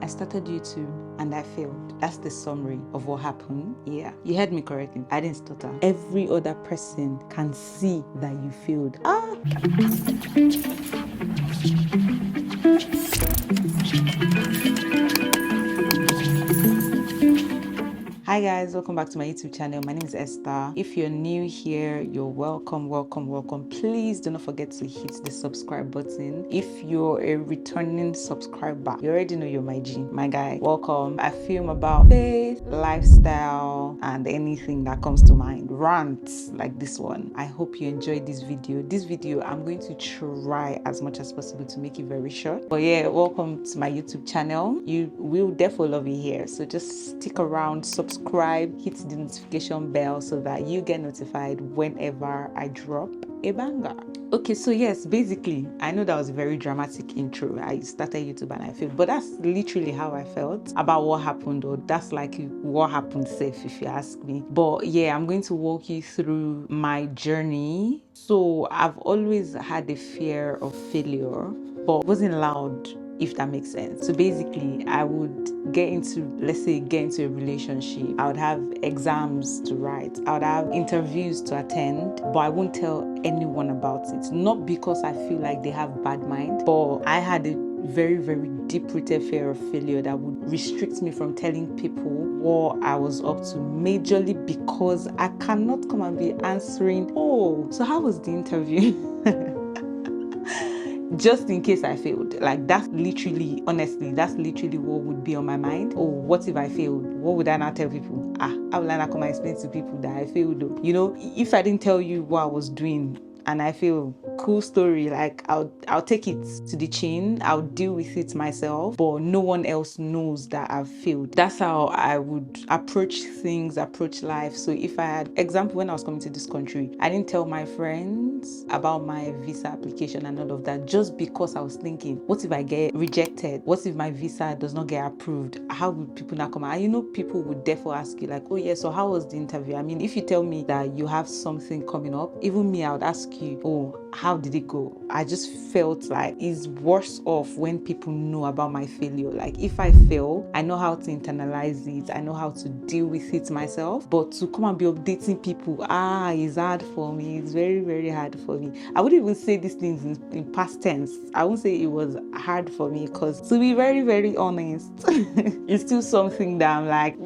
I started YouTube and I failed. That's the summary of what happened. Yeah, you heard me correctly. I didn't stutter. Every other person can see that you failed. Hi guys, welcome back to my YouTube channel. My name is Esther. If you're new here, you're welcome. Please do not forget to hit the subscribe button. If you're a returning subscriber, you already know you're my G, my guy. Welcome. I film about faith, lifestyle, and anything that comes to mind. Rants like this one. I hope you enjoyed this video. I'm going to try as much as possible to make it very short. But yeah, welcome to my YouTube channel. You will definitely love it here. So just stick around, subscribe, hit the notification bell so that you get notified whenever I drop a banger. Okay, so yes, basically, I know that was a very dramatic intro. I started YouTube and I failed, but that's literally how I felt about what happened, or that's like what happened safe, if you ask me. But yeah, I'm going to walk you through my journey. So I've always had a fear of failure, but it wasn't loud, if that makes sense. So basically, I would get into a relationship. I would have exams to write. I would have interviews to attend, but I won't tell anyone about it. Not because I feel like they have bad mind, but I had a very, very deep-rooted fear of failure that would restrict me from telling people what I was up to, majorly because I cannot come and be answering, oh, so how was the interview? Just in case I failed. Like, that's literally, honestly, that's literally what would be on my mind. Oh, what if I failed? What would I not tell people? How will I not come and explain to people that I failed though? You know, if I didn't tell you what I was doing and I failed, cool story. Like, I'll take it to the chin. I'll deal with it myself, but no one else knows that I've failed. That's how I would approach things, approach life. So if I had, example, when I was coming to this country, I didn't tell my friends about my visa application and all of that, just because I was thinking, what if I get rejected? What if my visa does not get approved? How would people not come out? And you know, people would therefore ask you like, oh yeah, so how was the interview? I mean, if you tell me that you have something coming up, even me, I would ask you, oh, how did it go? I just felt like it's worse off when people know about my failure. Like, if I fail, I know how to internalize it. I know how to deal with it myself. But to come and be updating people, it's hard for me. It's very, very hard for me. I wouldn't even say these things in past tense. I won't say it was hard for me, because to be very, very honest, it's still something that I'm like,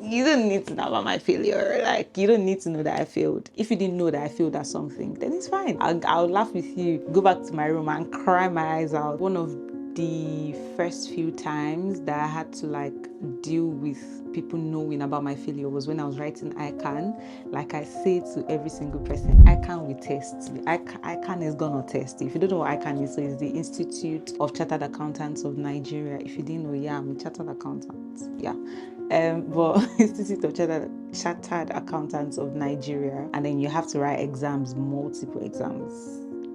you don't need to know about my failure. Like, you don't need to know that I failed. If you didn't know that I failed at something, then it's fine. I'll laugh with you, go back to my room and cry my eyes out. One of the first few times that I had to like deal with people knowing about my failure was when I was writing ICANN. Like I say to every single person, ICANN will test you. ICANN is gonna test you. If you don't know what ICANN is, so it's the Institute of Chartered Accountants of Nigeria. If you didn't know, yeah, I'm a chartered accountant. Yeah. But Institute of Chartered Accountants of Nigeria, and then you have to write exams, multiple exams,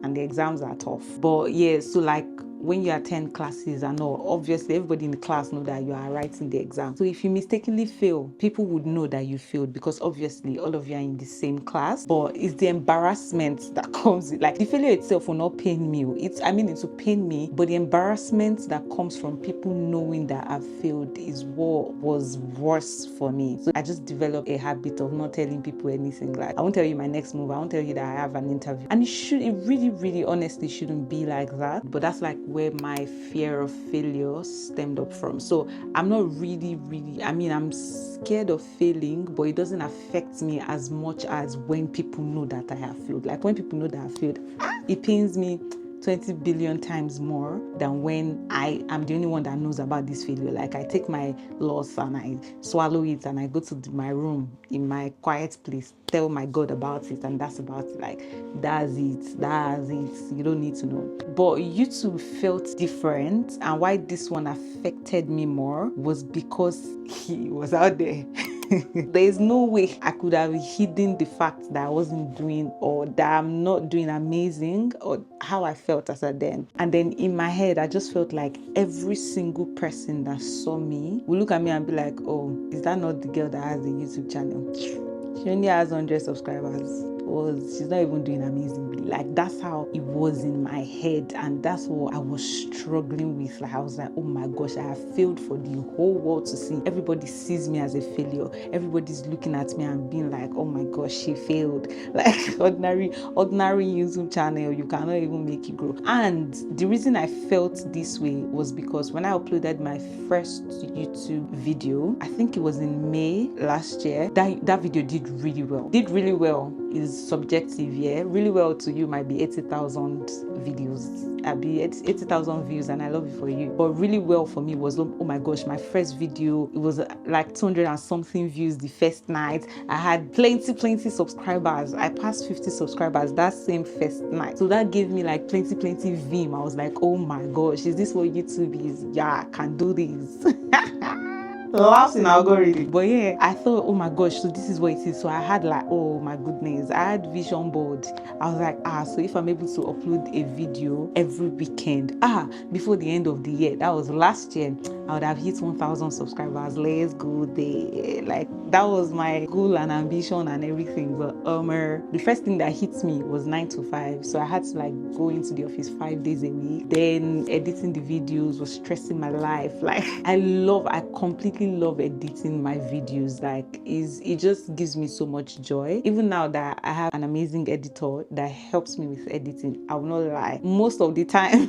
and the exams are tough. But yeah, so like when you attend classes and all, obviously everybody in the class know that you are writing the exam. So if you mistakenly fail, people would know that you failed, because obviously all of you are in the same class. But it's the embarrassment that comes with, like, the failure itself will not pain me. It will pain me, but the embarrassment that comes from people knowing that I've failed is what was worse for me. So I just developed a habit of not telling people anything. Like, I won't tell you my next move, I won't tell you that I have an interview. And it really, really honestly shouldn't be like that. But that's like where my fear of failure stemmed up from. So I'm not really, I'm scared of failing, but it doesn't affect me as much as when people know that I have failed. Like, when people know that I failed, it pains me 20 billion times more than when I am the only one that knows about this failure. Like, I take my loss and I swallow it and I go to my room in my quiet place, tell my God about it, and that's about it. Like, that's it. You don't need to know. But YouTube felt different, and why this one affected me more was because he was out there. There is no way I could have hidden the fact that I wasn't doing, or that I'm not doing amazing, or how I felt as at then. And then in my head, I just felt like every single person that saw me would look at me and be like, oh, is that not the girl that has a YouTube channel? She only has 100 subscribers. she's not even doing amazingly. Like, that's how it was in my head, and that's what I was struggling with. Like, I was like, oh my gosh, I have failed for the whole world to see. Everybody sees me as a failure. Everybody's looking at me and being like, oh my gosh, she failed. Like, ordinary YouTube channel, you cannot even make it grow. And the reason I felt this way was because when I uploaded my first YouTube video, I think it was in May last year, that video did really well. Is subjective, yeah. Really well to you might be 80,000 videos. I'll be 80,000 views, and I love it for you. But really well for me was, oh my gosh, my first video, it was like 200 and something views the first night. I had plenty subscribers. I passed 50 subscribers that same first night. So that gave me like plenty vim. I was like, oh my gosh, is this what YouTube is? Yeah, I can do this. Laughs in algorithm. But yeah, I thought, oh my gosh, so this is what it is. So I had like, oh my goodness, I had vision board. I was like, so if I'm able to upload a video every weekend, before the end of the year, that was last year, I would have hit 1,000 subscribers. Let's go there. Like, that was my goal and ambition and everything. But the first thing that hit me was 9 to 5. So I had to like go into the office 5 days a week. Then editing the videos was stressing my life. Like, I completely love editing my videos. Like, it just gives me so much joy. Even now that I have an amazing editor that helps me with editing, I will not lie, most of the time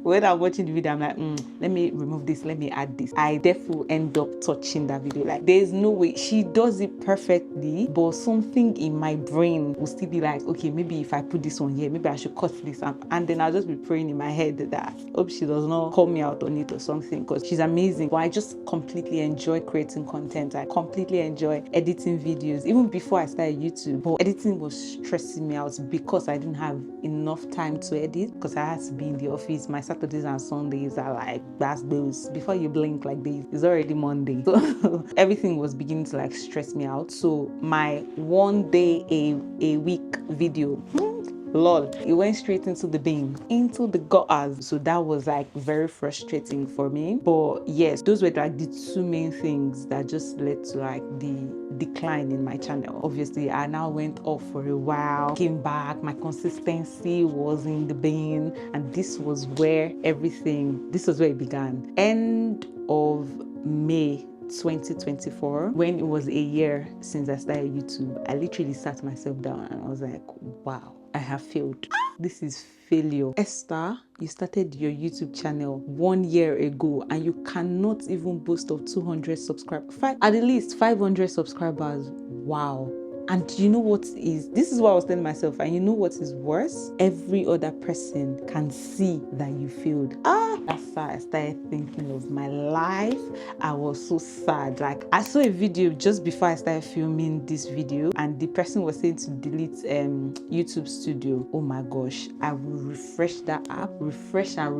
when I'm watching the video, I'm like, let me remove this, let me add this. I definitely end up touching that video. Like, there's no way. She does it perfectly, but something in my brain will still be like, okay, maybe if I put this one here, maybe I should cut this up. And then I'll just be praying in my head that I hope she does not call me out on it or something, because she's amazing. But I just completely enjoy creating content. I completely enjoy editing videos, even before I started YouTube. But editing was stressing me out because I didn't have enough time to edit, because I had to be in the office. My Saturdays and Sundays are like, that's those. Before you blink like this, it's already Monday. So everything was beginning to like stress me out. So my 1 day a week video, lol, it went straight into the bin, into the gutters. So that was like very frustrating for me. But yes, those were like the two main things that just led to like the decline in my channel. Obviously, I now went off for a while, came back, my consistency was in the bin, and this was where it began. End of May 2024, when it was a year since I started YouTube, I literally sat myself down and I was like, wow, I have failed. This is failure. Esther, you started your YouTube channel 1 year ago and you cannot even boast of 200 subscribers. At least 500 subscribers. Wow. And you know this is what I was telling myself, and you know what is worse? Every other person can see that you failed. That's how I started thinking of my life. I was so sad. Like, I saw a video just before I started filming this video, and the person was saying to delete YouTube Studio. Oh my gosh, I will refresh that app, refresh, and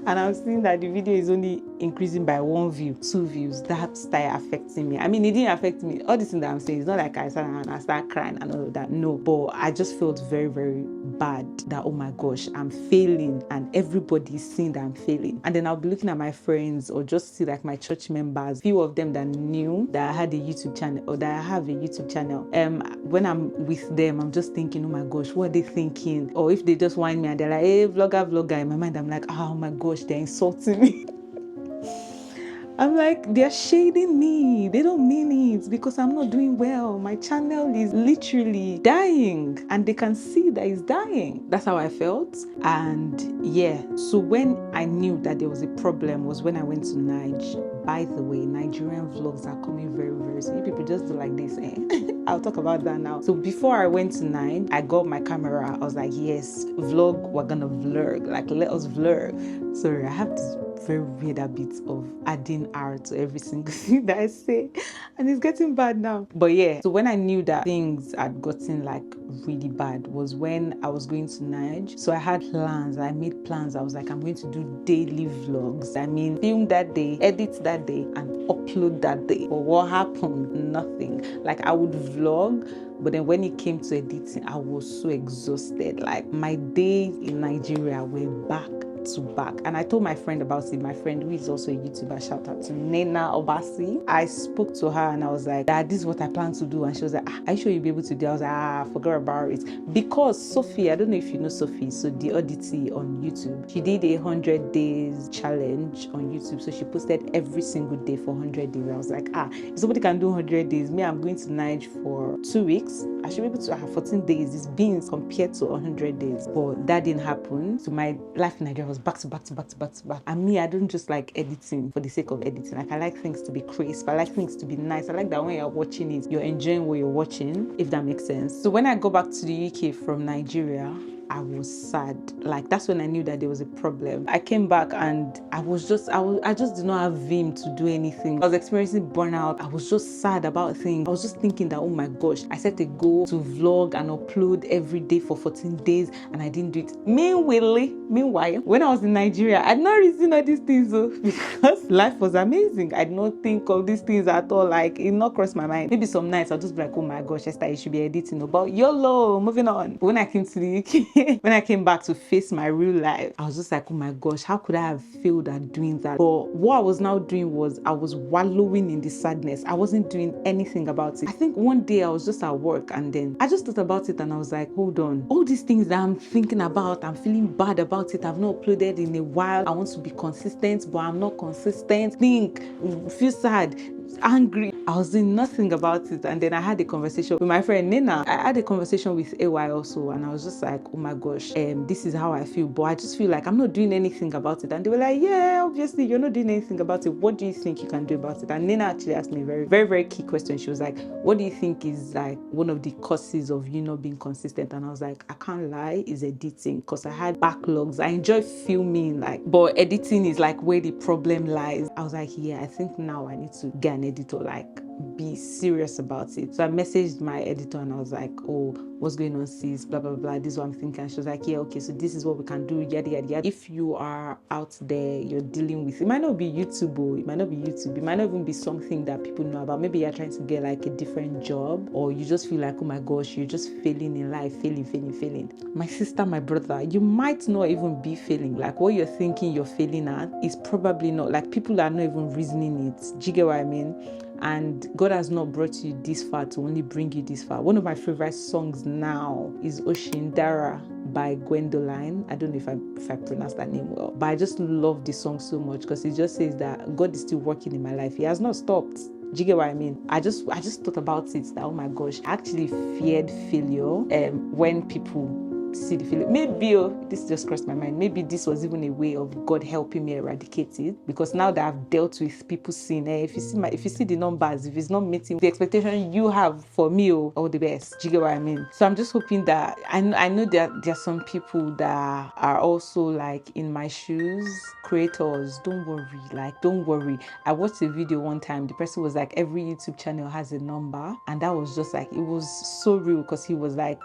I'm seeing that the video is only increasing by 1 view, 2 views. That started affecting me. I mean, it didn't affect me. All this thing that I'm saying, it's not like I start crying and all of that. No, but I just felt very, very bad that, oh my gosh, I'm failing and everybody's seeing that I'm failing. And then I'll be looking at my friends or just see like my church members, few of them that knew that I had a YouTube channel or that I have a YouTube channel. When I'm with them, I'm just thinking, oh my gosh, what are they thinking? Or if they just whine me and they're like, hey, vlogger, in my mind, I'm like, oh my gosh, they're insulting me. I'm like, they're shading me. They don't mean it because I'm not doing well. My channel is literally dying and they can see that it's dying. That's how I felt. And yeah, so when I knew that there was a problem was when I went to Nigeria. By the way, Nigerian vlogs are coming very, very soon. You people just do like this, eh? I'll talk about that now. So before I went to Nine, I got my camera. I was like, yes, vlog, we're gonna vlog. Like, let us vlog. Sorry, I have this very weird habit of adding R to every single thing that I say, and it's getting bad now. But yeah, so when I knew that things had gotten like really bad was when I was going to Nigeria. So I had plans. I made plans. I was like, I'm going to do daily vlogs. I mean, film that day, edit that day, and upload that day. But what happened? Nothing. Like, I would vlog, but then when it came to editing, I was so exhausted. Like, my days in Nigeria were back to back. And I told my friend about it, my friend who is also a YouTuber, shout out to Nena Obasi. I spoke to her and I was like, Dad, this is what I plan to do. And she was like, are you sure you'll be able to do it? I was like, forget about it. Because Sophie, I don't know if you know Sophie, so the Oddity on YouTube, she did a 100 days challenge on YouTube. So she posted every single day for 100 days. I was like, if somebody can do 100 days, me, I'm going to Niger for 2 weeks. I should be able to have 14 days. It's being compared to 100 days. But that didn't happen. So my life in Nigeria was back to back to back to back to back. And me, I don't just like editing for the sake of editing. Like, I like things to be crisp. I like things to be nice. I like that when you're watching it, you're enjoying what you're watching, if that makes sense. So when I go back to the UK from Nigeria, I was sad. Like, that's when I knew that there was a problem. I came back and I just did not have vim to do anything. I was experiencing burnout. I was just sad about things. I was just thinking that, oh my gosh, I set a goal to vlog and upload every day for 14 days and I didn't do it. Meanwhile, when I was in Nigeria, I did not reason all these things though, because life was amazing. I did not think of these things at all. Like, it not crossed my mind. Maybe some nights I'll just be like, oh my gosh, Esther, you should be editing about YOLO, moving on. But when I came to the UK, when I came back to face my real life, I was just like, oh my gosh, how could I have failed at doing that? But what I was now doing was I was wallowing in the sadness. I wasn't doing anything about it. I think one day I was just at work and then I just thought about it and I was like, hold on. All these things that I'm thinking about, I'm feeling bad about it. I've not uploaded in a while. I want to be consistent, but I'm not consistent. Feel sad, angry. I was doing nothing about it. And then I had a conversation with my friend Nina. I had a conversation with AY also, and I was just like, oh my gosh, this is how I feel, but I just feel like I'm not doing anything about it. And they were like, yeah, obviously you're not doing anything about it. What do you think you can do about it? And Nina actually asked me a very, very, very key question. She was like, what do you think is like one of the causes of you not being consistent? And I was like, I can't lie, is editing, because I had backlogs. I enjoy filming, but editing is like where the problem lies. I was like, yeah, I think now I need to get an editor, like be serious about it. So I messaged my editor and I was like, oh, what's going on, sis, blah blah blah, this is what I'm thinking. And she was like, yeah, okay, so this is what we can do, yada yada yada. If you are out there, you're dealing with, it might not be YouTube, it might not even be something that people know about. Maybe you're trying to get like a different job, or you just feel like, oh my gosh, you're just failing in life, failing. My sister, my brother, you might not even be failing. Like, what you're thinking you're failing at is probably not, like, people are not even reasoning it. Do you get what I mean? And God has not brought you this far to only bring you this far. One of my favorite songs now is Oshindara by Gwendoline. I don't know if I pronounced that name well, but I just love the song so much because it just says that God is still working in my life. He has not stopped. Do you get what I mean? I just thought about it that, oh my gosh, I actually feared failure when people see the failure. Maybe this just crossed my mind. Maybe this was even a way of God helping me eradicate it, because now that I've dealt with people seeing, if you see the numbers, if it's not meeting the expectation you have for me, all the best. Do you get what I mean? So I'm just hoping that I know that there are some people that are also like in my shoes, creators. Don't worry. I watched a video one time. The person was like, every YouTube channel has a number, and that was just like, it was so real, because he was like,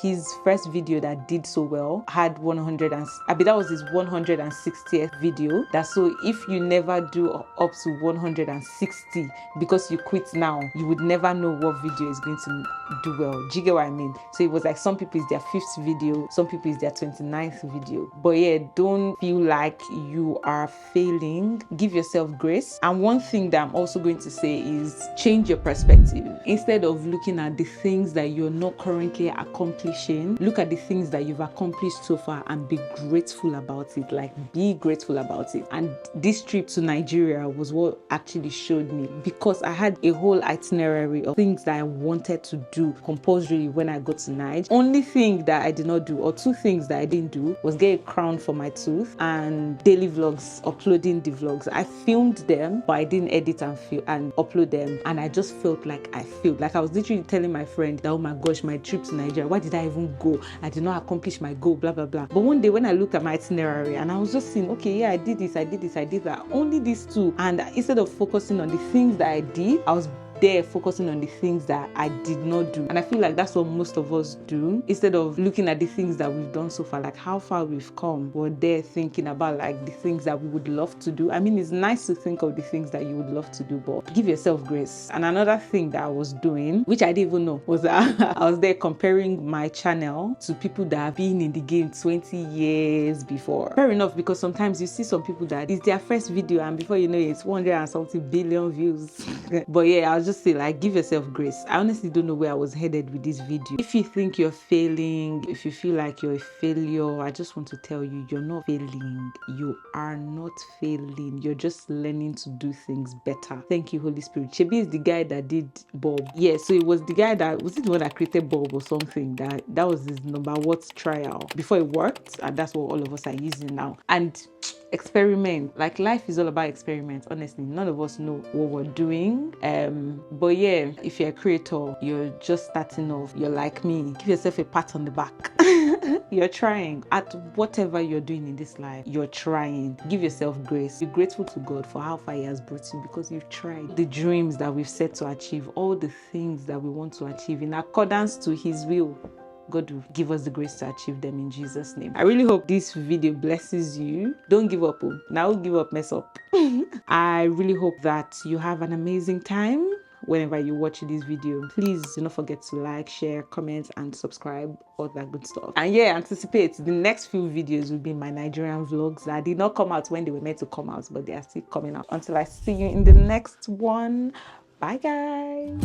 his first video that did so well had 100 and that was his 160th video. That's so if you never do up to 160 because you quit now, you would never know what video is going to do well. Do you get what I mean? So it was like, some people it's their 5th video, some people it's their 29th video. But yeah, don't feel like you are failing. Give yourself grace. And one thing that I'm also going to say is change your perspective. Instead of looking at the things that you're not currently accomplishing, look at the things that you've accomplished so far and be grateful about it. Like, be grateful about it. And this trip to Nigeria was what actually showed me, because I had a whole itinerary of things that I wanted to do compulsorily when I got to Niger. Only thing that I did not do, or 2 things that I didn't do, was get a crown for my tooth and daily vlogs, uploading the vlogs. I filmed them, but I didn't edit and upload them, and I just felt like I failed. Like, I was literally telling my friend that, oh my gosh, my trip to Nigeria, why did I even go? I did not accomplish my goal, blah blah blah. But one day when I looked at my itinerary and I was just saying, okay, yeah, I did this, I did that, only these 2, and instead of focusing on the things that I did, I was there focusing on the things that I did not do. And I feel like that's what most of us do. Instead of looking at the things that we've done so far, like how far we've come, we're there thinking about like the things that we would love to do. I mean, it's nice to think of the things that you would love to do, but give yourself grace. And another thing that I was doing, which I didn't even know, was that I was there comparing my channel to people that have been in the game 20 years before. Fair enough, because sometimes you see some people that it's their first video and before you know it, it's 100 and something billion views. But yeah, I'll just say, like, give yourself grace. I honestly don't know where I was headed with this video. If you think you're failing, if you feel like you're a failure, I just want to tell you, you're not failing. You are not failing. You're just learning to do things better. Thank you, Holy Spirit. Chebi is the guy that did Bob. Yeah, so it was the guy that was it the one that created Bob or something. That was his number what trial before it worked, and that's what all of us are using now. And experiment. Like, life is all about experiments. Honestly, none of us know what we're doing. But yeah, if you're a creator, you're just starting off, you're like me, give yourself a pat on the back. You're trying at whatever you're doing in this life. You're trying. Give yourself grace. Be grateful to God for how far He has brought you, because you've tried. The dreams that we've set to achieve, all the things that we want to achieve in accordance to His will, God will give us the grace to achieve them in Jesus' name. I really hope this video blesses you. Don't give up. Now give up, mess up. I really hope that you have an amazing time whenever you watch this video. Please do not forget to like, share, comment, and subscribe, all that good stuff. And yeah, anticipate the next few videos will be my Nigerian vlogs that did not come out when they were meant to come out, but they are still coming out. Until I see you in the next one. Bye guys.